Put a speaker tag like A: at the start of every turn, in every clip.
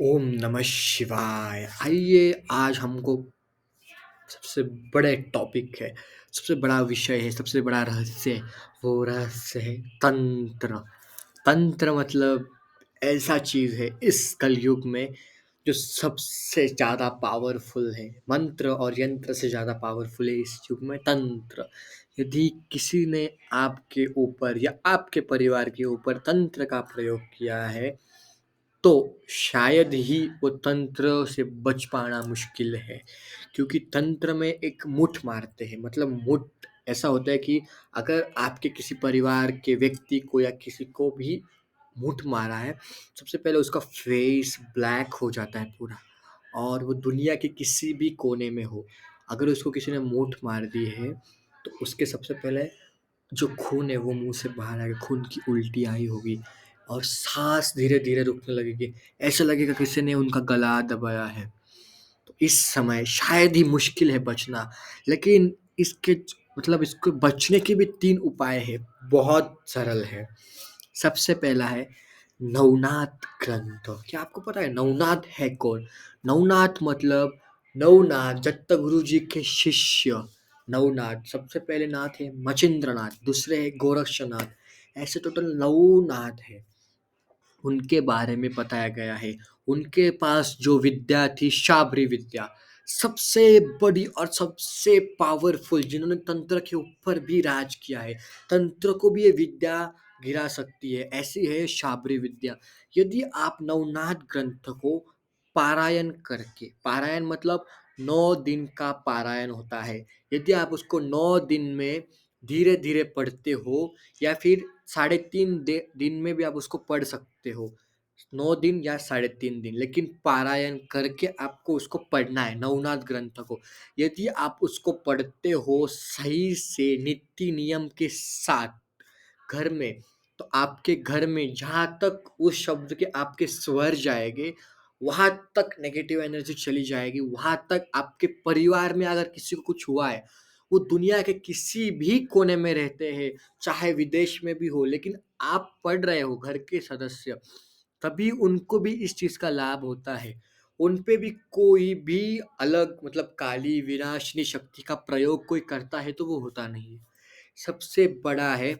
A: ओम नमः शिवाय। आइए आज हमको सबसे बड़े टॉपिक है, सबसे बड़ा विषय है, सबसे बड़ा रहस्य है, वो रहस्य है तंत्र। तंत्र मतलब ऐसा चीज़ है इस कलयुग में जो सबसे ज़्यादा पावरफुल है। मंत्र और यंत्र से ज़्यादा पावरफुल है इस युग में तंत्र। यदि किसी ने आपके ऊपर या आपके परिवार के ऊपर तंत्र का प्रयोग किया है तो शायद ही वो तंत्र से बच पाना मुश्किल है, क्योंकि तंत्र में एक मुठ मारते हैं। मतलब मुठ ऐसा होता है कि अगर आपके किसी परिवार के व्यक्ति को या किसी को भी मुठ मारा है, सबसे पहले उसका फेस ब्लैक हो जाता है पूरा, और वो दुनिया के किसी भी कोने में हो, अगर उसको किसी ने मुठ मार दी है तो उसके सबसे पहले जो खून है वो मुंह से बाहर आएगा, खून की उल्टी आई होगी और सांस धीरे धीरे रुकने लगेगी। ऐसा लगेगा किसी ने उनका गला दबाया है। तो इस समय शायद ही मुश्किल है बचना, लेकिन इसके मतलब इसको बचने के भी तीन उपाय है, बहुत सरल है। सबसे पहला है नवनाथ ग्रंथ। क्या आपको पता है नवनाथ है कौन? नवनाथ मतलब नवनाथ दत्त गुरु जी के शिष्य। नवनाथ सबसे पहले नाथ है मचिंद्रनाथ, दूसरे है गोरक्षनाथ, ऐसे टोटल नौ नाथ है। उनके बारे में बताया गया है। उनके पास जो विद्या थी शाबरी विद्या, सबसे बड़ी और सबसे पावरफुल, जिन्होंने तंत्र के ऊपर भी राज किया है। तंत्र को भी ये विद्या गिरा सकती है, ऐसी है शाबरी विद्या। यदि आप नवनाथ ग्रंथ को पारायण करके, पारायण मतलब 9 दिन का पारायण होता है, यदि आप उसको 9 दिन में धीरे धीरे पढ़ते हो या फिर 3.5 दिन में भी आप उसको पढ़ सकते हो। 9 दिन या 3.5 दिन, लेकिन पारायण करके आपको उसको पढ़ना है नवनाथ ग्रंथ को। यदि आप उसको पढ़ते हो सही से नीति नियम के साथ घर में, तो आपके घर में जहाँ तक उस शब्द के आपके स्वर जाएंगे, वहां तक नेगेटिव एनर्जी चली जाएगी। वहां तक आपके परिवार में अगर किसी को कुछ हुआ है, वो दुनिया के किसी भी कोने में रहते हैं, चाहे विदेश में भी हो, लेकिन आप पढ़ रहे हो घर के सदस्य, तभी उनको भी इस चीज का लाभ होता है। उन पे भी कोई भी अलग मतलब काली विनाशिनी शक्ति का प्रयोग कोई करता है तो वो होता नहीं है। सबसे बड़ा है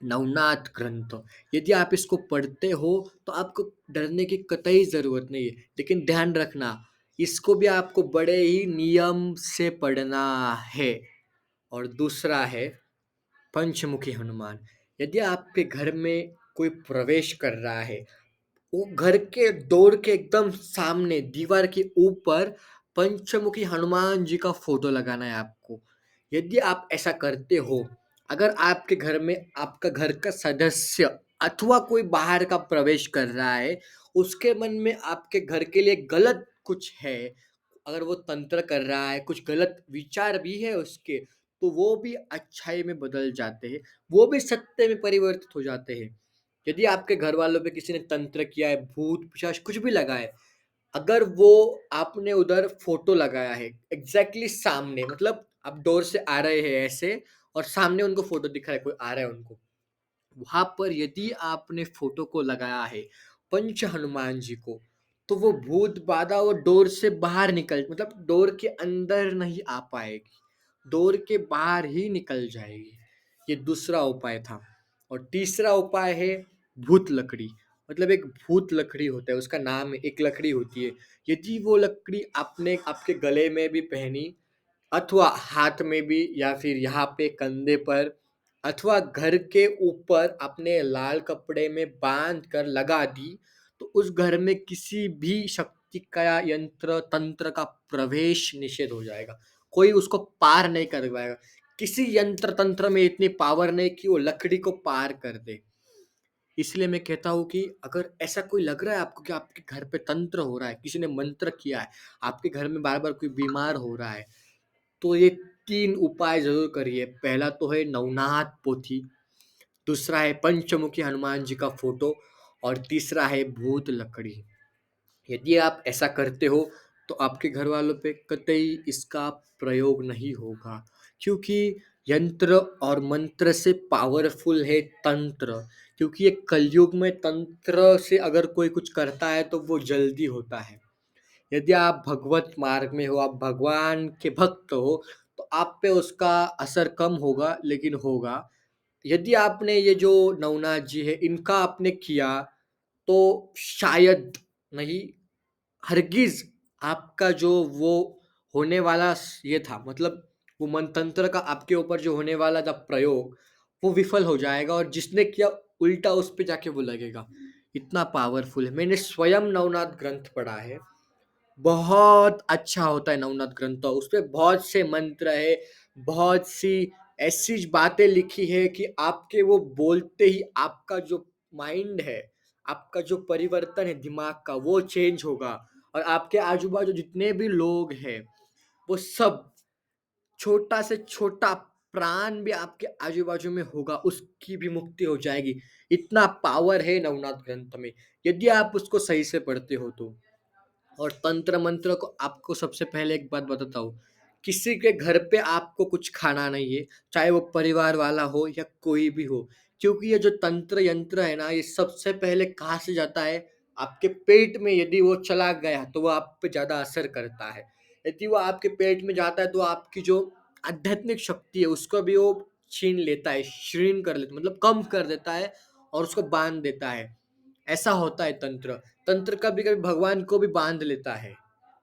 A: नवनाथ ग्रंथ। यदि आप इसको पढ़ते हो तो आपको डरने की कतई ज़रूरत नहीं है, लेकिन ध्यान रखना, इसको भी आपको बड़े ही नियम से पढ़ना है। और दूसरा है पंचमुखी हनुमान। यदि आपके घर में कोई प्रवेश कर रहा है, वो घर के डोर के एकदम सामने दीवार के ऊपर पंचमुखी हनुमान जी का फोटो लगाना है आपको। यदि आप ऐसा करते हो, अगर आपके घर में आपका घर का सदस्य अथवा कोई बाहर का प्रवेश कर रहा है, उसके मन में आपके घर के लिए गलत कुछ है, अगर वो तंत्र कर रहा है, कुछ गलत विचार भी है उसके, तो वो भी अच्छाई में बदल जाते हैं, वो भी सत्य में परिवर्तित हो जाते हैं। यदि आपके घर वालों पे किसी ने तंत्र किया है, भूत पिशाच कुछ भी लगा है, अगर वो आपने उधर फोटो लगाया है एग्जैक्टली सामने, मतलब आप डोर से आ रहे हैं ऐसे और सामने उनको फोटो दिख रहा है, कोई आ रहा है उनको, वहां पर यदि आपने फोटो को लगाया है पंच हनुमान जी को, तो वो भूत बाधा वो डोर से बाहर निकल, मतलब डोर के अंदर नहीं आ पाएगी, डोर के बाहर ही निकल जाएगी। ये दूसरा उपाय था। और तीसरा उपाय है भूत लकड़ी। मतलब एक भूत लकड़ी होता है, उसका नाम है, एक लकड़ी होती है। यदि वो लकड़ी आपने आपके गले में भी पहनी, अथवा हाथ में भी, या फिर यहाँ पे कंधे पर, अथवा घर के ऊपर अपने लाल कपड़े में बांध कर लगा दी, तो उस घर में किसी भी शक्ति का या यंत्र तंत्र का प्रवेश निषेध हो जाएगा। कोई उसको पार नहीं कर पाएगा। किसी यंत्र तंत्र में इतनी पावर नहीं कि वो लकड़ी को पार कर दे। इसलिए मैं कहता हूँ कि अगर ऐसा कोई लग रहा है आपको कि आपके घर पे तंत्र हो रहा है, किसी ने मंत्र किया है, आपके घर में बार बार कोई बीमार हो रहा है, तो ये तीन उपाय जरूर करिए। पहला तो है नवनाथ पोथी, दूसरा है पंचमुखी हनुमान जी का फोटो, और तीसरा है भूत लकड़ी। यदि आप ऐसा करते हो तो आपके घर वालों पे कतई इसका प्रयोग नहीं होगा, क्योंकि यंत्र और मंत्र से पावरफुल है तंत्र। क्योंकि ये कलयुग में तंत्र से अगर कोई कुछ करता है तो वो जल्दी होता है। यदि आप भगवत मार्ग में हो, आप भगवान के भक्त हो, तो आप पे उसका असर कम होगा, लेकिन होगा। यदि आपने ये जो नवनाथ जी है, इनका आपने किया, तो शायद नहीं, हरगिज़ आपका जो वो होने वाला ये था, मतलब वो मंतंत्र का आपके ऊपर जो होने वाला था प्रयोग, वो विफल हो जाएगा और जिसने किया उल्टा उस पे जाके वो लगेगा। इतना पावरफुल है। मैंने स्वयं नवनाथ ग्रंथ पढ़ा है। बहुत अच्छा होता है नवनाथ ग्रंथ। तो उसपे बहुत से मंत्र है, बहुत सी ऐसी बातें लिखी है कि आपके वो बोलते ही आपका जो माइंड है, आपका जो परिवर्तन है दिमाग का, वो चेंज होगा और आपके आजू-बाजू जितने भी लोग हैं, वो सब, छोटा से छोटा प्राण भी आपके आजू-बाजू में होगा, उसकी भी मुक्ति हो जाएगी। इतना पावर है नवनाथ ग्रंथ में, यदि आप उसको सही से पढ़ते हो तो। और तंत्र मंत्र को आपको सबसे पहले एक बात बताता हूँ, किसी के घर पे आपको कुछ खाना नहीं है, चाहे वो परिवार वाला हो या कोई भी हो, क्योंकि ये जो तंत्र यंत्र है ना, ये सबसे पहले कहाँ से जाता है, आपके पेट में यदि वो चला गया तो वो आप पे ज़्यादा असर करता है। यदि वो आपके पेट में जाता है तो आपकी जो आध्यात्मिक शक्ति है उसको भी वो छीन लेता है, क्षीण कर लेता है, मतलब कम कर देता है और उसको बाँध देता है। ऐसा होता है तंत्र। तंत्र कभी-कभी भगवान को भी बाँध लेता है।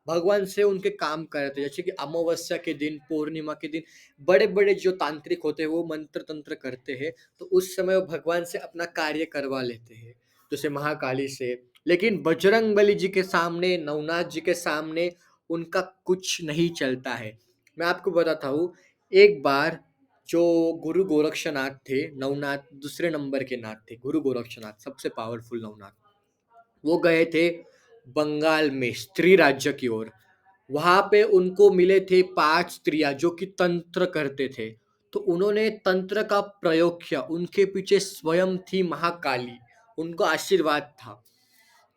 A: भगवान से उनके काम कराते हैं, जैसे कि अमावस्या के दिन, पूर्णिमा के दिन बड़े-बड़े जो तांत्रिक होते हैं वो मंत्र-तंत्र करते हैं, तो उस समय वो भगवान से अपना कार्य करवा लेते हैं, जैसे महाकाली से। लेकिन बजरंगबली जी के सामने, नवनाथ जी के सामने उनका कुछ नहीं चलता है। मैं आपको बताता हूँ, एक बार जो गुरु गोरक्षनाथ थे, नवनाथ दूसरे नंबर के नाथ थे, गुरु गोरक्षनाथ सबसे पावरफुल नवनाथ। वो गए थे बंगाल में स्त्री राज्य की ओर। वहाँ पे उनको मिले थे 5 स्त्रियाँ जो कि तंत्र करते थे। तो उन्होंने तंत्र का प्रयोग किया, उनके पीछे स्वयं थी महाकाली, उनको आशीर्वाद था।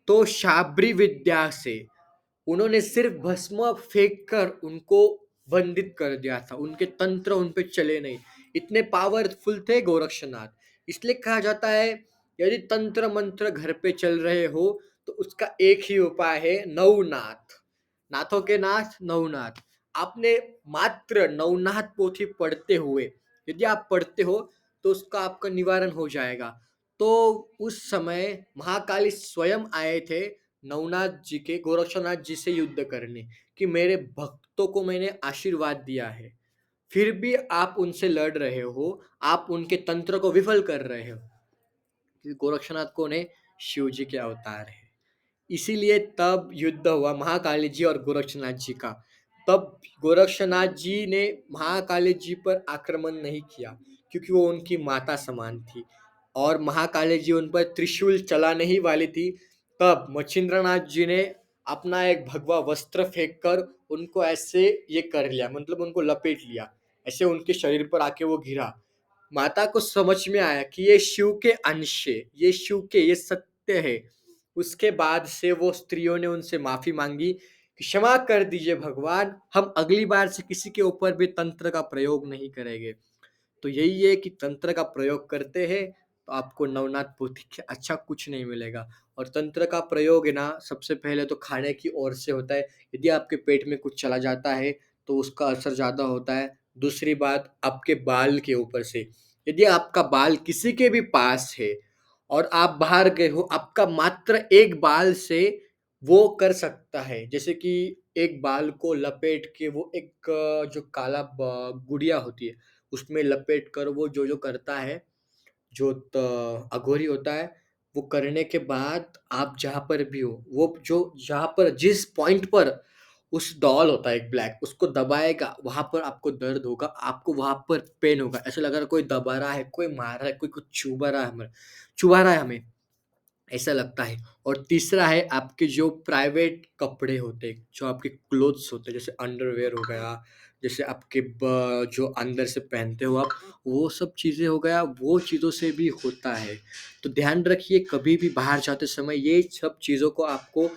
A: तो शाबरी विद्या से उन्होंने सिर्फ भस्म फेंक कर उनको वंदित कर दिया था, उनके तंत्र उन पे चले नहीं। इतने पावरफुल थे गोरक्षनाथ। इसलिए कहा जाता है, यदि तंत्र मंत्र घर पे चल रहे हो तो उसका एक ही उपाय है, नवनाथ। नाथों के नाथ नवनाथ। आपने मात्र नवनाथ पोथी पढ़ते हुए, यदि आप पढ़ते हो तो उसका आपका निवारण हो जाएगा। तो उस समय महाकाली स्वयं आए थे नवनाथ जी के, गोरक्षनाथ जी से युद्ध करने, कि मेरे भक्तों को मैंने आशीर्वाद दिया है, फिर भी आप उनसे लड़ रहे हो, आप उनके तंत्र को विफल कर रहे हो। क्योंकि गोरक्षनाथ कौन है? शिव जी के अवतार है। इसीलिए तब युद्ध हुआ महाकाली जी और गोरक्षनाथ जी का। तब गोरक्षनाथ जी ने महाकाली जी पर आक्रमण नहीं किया, क्योंकि वो उनकी माता समान थी और महाकाली जी उन पर त्रिशूल चलाने ही वाली थी। तब मच्छिंद्रनाथ जी ने अपना एक भगवा वस्त्र फेंक कर उनको ऐसे ये कर लिया, मतलब उनको लपेट लिया, ऐसे उनके शरीर पर आके वो गिरा। माता को समझ में आया कि ये शिव के अंश है, ये शिव के, ये सत्य है। उसके बाद से वो स्त्रियों ने उनसे माफ़ी माँगी कि क्षमा कर दीजिए भगवान, हम अगली बार से किसी के ऊपर भी तंत्र का प्रयोग नहीं करेंगे। तो यही है कि तंत्र का प्रयोग करते हैं तो आपको नवनाथ पोथी से अच्छा कुछ नहीं मिलेगा। और तंत्र का प्रयोग है ना, सबसे पहले तो खाने की ओर से होता है। यदि आपके पेट में कुछ चला जाता है तो उसका असर ज़्यादा होता है। दूसरी बात, आपके बाल के ऊपर से, यदि आपका बाल किसी के भी पास है और आप बाहर गए हो, आपका मात्र एक बाल से वो कर सकता है। जैसे कि एक बाल को लपेट के वो एक जो काला गुड़िया होती है उसमें लपेट कर वो जो करता है, जो अघोरी होता है, वो करने के बाद आप जहाँ पर भी हो, वो जो जहाँ पर जिस पॉइंट पर उस डॉल होता है एक ब्लैक, उसको दबाएगा, वहाँ पर आपको दर्द होगा, आपको वहाँ पर पेन होगा। ऐसा लग रहा है कोई दबा रहा है, कोई मार रहा है, कोई कुछ चुभा रहा है हमें। ऐसा लगता है। और तीसरा है आपके जो प्राइवेट कपड़े होते हैं, जो आपके क्लोथ्स होते हैं, जैसे अंडरवियर हो गया, जैसे आपके जो अंदर से पहनते हो आप, वो सब चीज़ें हो गया, वो चीज़ों से भी होता है। तो ध्यान रखिए, कभी भी बाहर जाते समय ये सब चीज़ों को आपको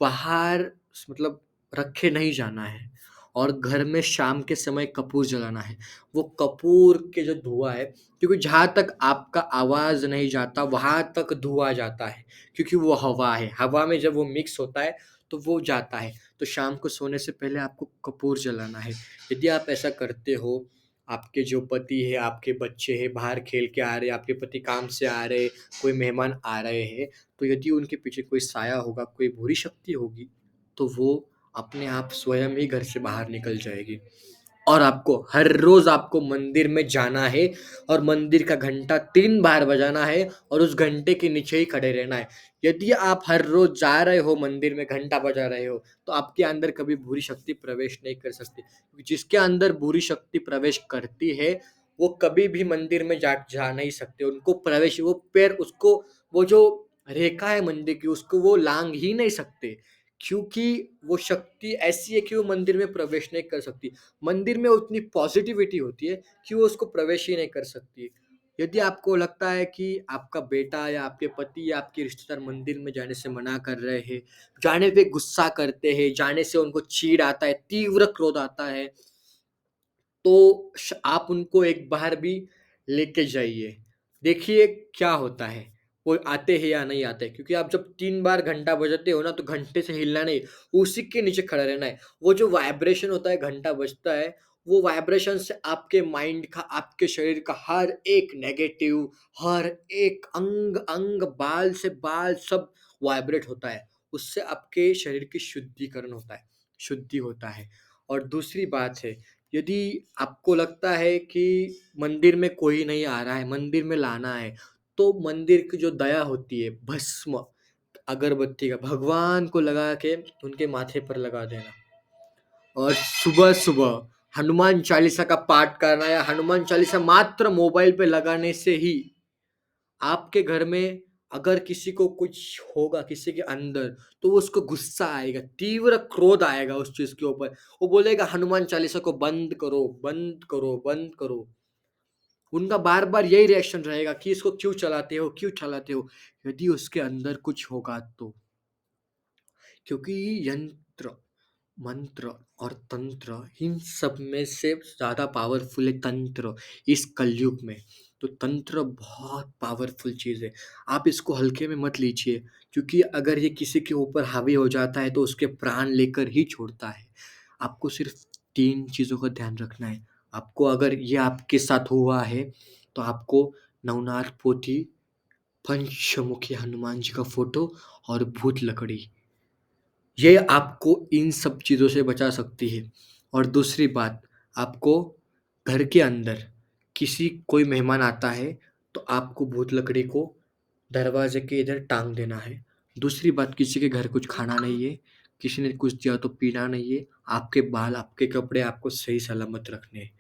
A: बाहर मतलब रखे नहीं जाना है। और घर में शाम के समय कपूर जलाना है। वो कपूर के जो धुआँ है, क्योंकि जहाँ तक आपका आवाज़ नहीं जाता वहाँ तक धुआँ जाता है, क्योंकि वो हवा है। हवा में जब वो मिक्स होता है तो वो जाता है। तो शाम को सोने से पहले आपको कपूर जलाना है। यदि आप ऐसा करते हो, आपके जो पति है, आपके बच्चे हैं, बाहर खेल के आ रहे हैं, आपके पति काम से आ रहे हैं, कोई मेहमान आ रहे हैं, तो यदि उनके पीछे कोई साया होगा, कोई बुरी शक्ति होगी, तो वो अपने आप स्वयं ही घर से बाहर निकल जाएगी। और आपको हर रोज़ आपको मंदिर में जाना है और मंदिर का घंटा 3 बार बजाना है और उस घंटे के नीचे ही खड़े रहना है। यदि आप हर रोज़ जा रहे हो मंदिर में घंटा बजा रहे हो, तो आपके अंदर कभी बुरी शक्ति प्रवेश नहीं कर सकती। क्योंकि जिसके अंदर बुरी शक्ति प्रवेश करती है, वो कभी भी मंदिर में जा जा नहीं सकते। उनको प्रवेश वो पैर उसको वो जो रेखा है मंदिर की, उसको वो लांघ ही नहीं सकते। क्योंकि वो शक्ति ऐसी है कि वो मंदिर में प्रवेश नहीं कर सकती। मंदिर में उतनी पॉजिटिविटी होती है कि वो उसको प्रवेश ही नहीं कर सकती। यदि आपको लगता है कि आपका बेटा या आपके पति या आपके रिश्तेदार मंदिर में जाने से मना कर रहे हैं, जाने पे गुस्सा करते हैं, जाने से उनको चिढ़ आता है, तीव्र क्रोध आता है, तो आप उनको एक बार भी लेके जाइए। देखिए क्या होता है, वो आते हैं या नहीं आते, क्योंकि आप जब 3 बार घंटा बजाते हो ना, तो घंटे से हिलना नहीं, उसी के नीचे खड़ा रहना है। वो जो वाइब्रेशन होता है, घंटा बजता है, वो वाइब्रेशन से आपके माइंड का, आपके शरीर का हर एक नेगेटिव, हर एक अंग अंग, बाल से बाल सब वाइब्रेट होता है। उससे आपके शरीर की शुद्धिकरण होता है, शुद्धि होता है। और दूसरी बात है, यदि आपको लगता है कि मंदिर में कोई नहीं आ रहा है, मंदिर में लाना है, तो मंदिर की जो दया होती है, भस्म, अगरबत्ती का भगवान को लगा के उनके माथे पर लगा देना। और सुबह-सुबह हनुमान चालीसा का पाठ करना, या हनुमान चालीसा मात्र मोबाइल पे लगाने से ही आपके घर में अगर किसी को कुछ होगा, किसी के अंदर, तो उसको गुस्सा आएगा, तीव्र क्रोध आएगा उस चीज़ के ऊपर। वो बोलेगा हनुमान चालीसा को बंद करो, बंद करो, बंद करो। उनका बार-बार यही रिएक्शन रहेगा कि इसको क्यों चलाते हो, क्यों चलाते हो? यदि उसके अंदर कुछ होगा तो। क्योंकि यंत्र, मंत्र और तंत्र, इन सब में से ज़्यादा पावरफुल है तंत्र इस कलयुग में। तो तंत्र बहुत पावरफुल चीज़ है। आप इसको हल्के में मत लीजिए, क्योंकि अगर ये किसी के ऊपर हावी हो जाता है तो उसके प्राण लेकर ही छोड़ता है। आपको सिर्फ़ 3 चीज़ों का ध्यान रखना है। आपको अगर ये आपके साथ हुआ है, तो आपको नवनाथ पोथी, पंचमुखी हनुमान जी का फ़ोटो और भूत लकड़ी, ये आपको इन सब चीज़ों से बचा सकती है। और दूसरी बात, आपको घर के अंदर किसी कोई मेहमान आता है, तो आपको भूत लकड़ी को दरवाज़े के इधर टांग देना है। दूसरी बात, किसी के घर कुछ खाना नहीं है, किसी ने कुछ दिया तो पीना नहीं है, आपके बाल, आपके कपड़े आपको सही सलामत रखने हैं।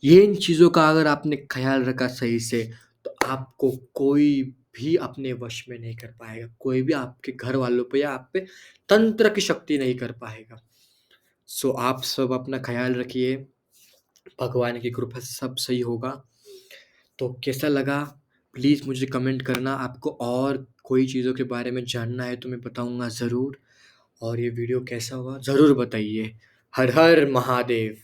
A: ये इन चीज़ों का अगर आपने ख़्याल रखा सही से, तो आपको कोई भी अपने वश में नहीं कर पाएगा। कोई भी आपके घर वालों पे या आप पे तंत्र की शक्ति नहीं कर पाएगा। सो आप सब अपना ख़्याल रखिए, भगवान की कृपा से सब सही होगा। तो कैसा लगा? प्लीज़ मुझे कमेंट करना। आपको और कोई चीज़ों के बारे में जानना है तो मैं बताऊँगा ज़रूर। और ये वीडियो कैसा हुआ ज़रूर बताइए। हर हर महादेव!